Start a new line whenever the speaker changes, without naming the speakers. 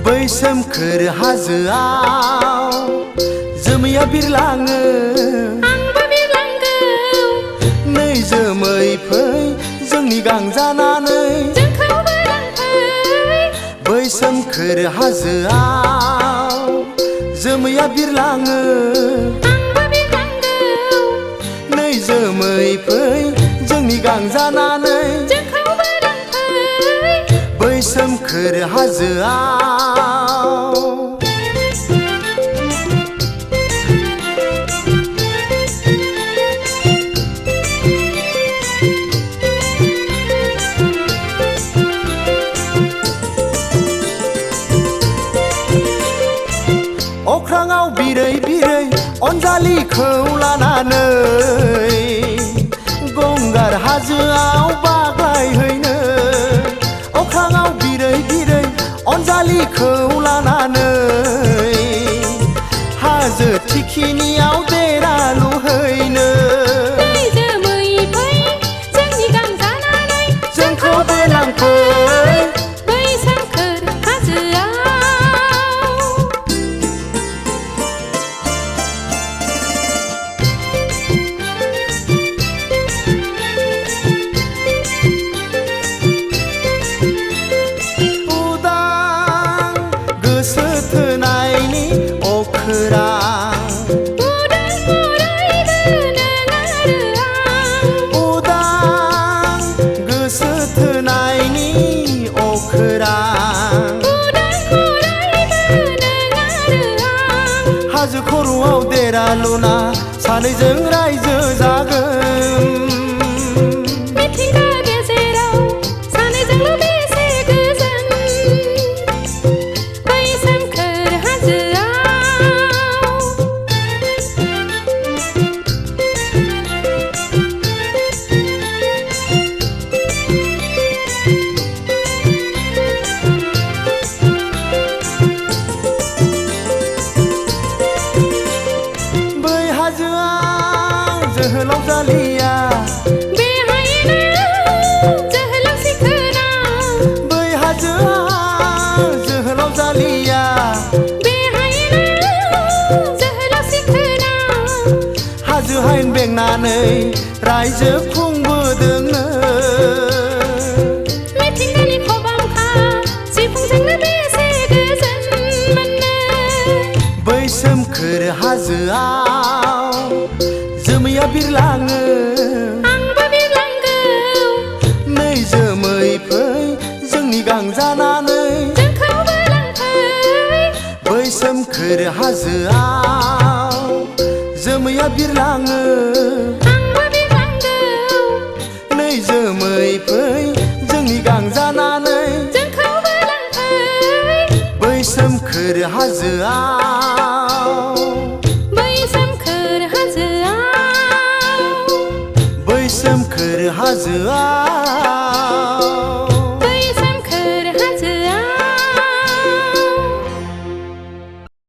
बै सोमखोर हाजोआव जोमैया बिरलाङो
आंबो बिरलांगौ
नै जोमै फै जोंनि गां जानानै
जोंखौबो लांफै
बै सोमखोर हाजोआव जोमैया बिरलाङो
आंबो बिरलांगौ
नै जोमै फै जोंनि गां जानानै
जोंखौबो लांफै
बै सोमखोर हाजोआव अख्राङाव बिरै बिरै अनजालिखौ लानानै गंगार हाजोआव बाग्लायहैनो अख्राङाव बिरै बिरै अनजालिखौ लानानै हाजो थिखिनियाव देरा लुहैनो
नै जोमै फै जोंनि गां जानानै
जोंखौबो लांफै
बै सोमखोर हाजोआव
गोसो थोनायनि अखोरा
उदां फरायबोनो आरो आं
उदां गोसो थोनायनि अखोरा
उदां फरायबोनो आरो आं
हाजो खर'आव देरा लुना सानैजों रायजो जागोन
मिथिंगा गेजेराव सानैजोंल' बेसे गोजोन बै सोमखोर हाजोआव
बै हाजोआव जोहोलाव जालिया
बे हायेनाव जोहोलाव सिखोना
बै हाजोआव जोहोलाव जालिया
बे हायेनाव जोहोलाव सिखोना
हाजो हायेन बेंनानै रायजो खुंबोदोंनो
मिथिंगानि खबामखा सिफुंजोंनो बेसे गोजोन मोनो
बै सोमखोर हाजोआव जोमैया बिरलाङो
आंबो बिरलांगौ
नै जोमै फै जोंनि गां जानानै
जोंखौबो लांफै
बै सोमखोर हाजोआव जोमैया बिरलाङो
आंबो बिरलांगौ
नै जोमै फै जोंनि गां जानानै
जोंखौबो लांफै
बै सोमखोर हाजोआव
बै सोमखोर हाजोआव
बै सोमखोर हाजोआव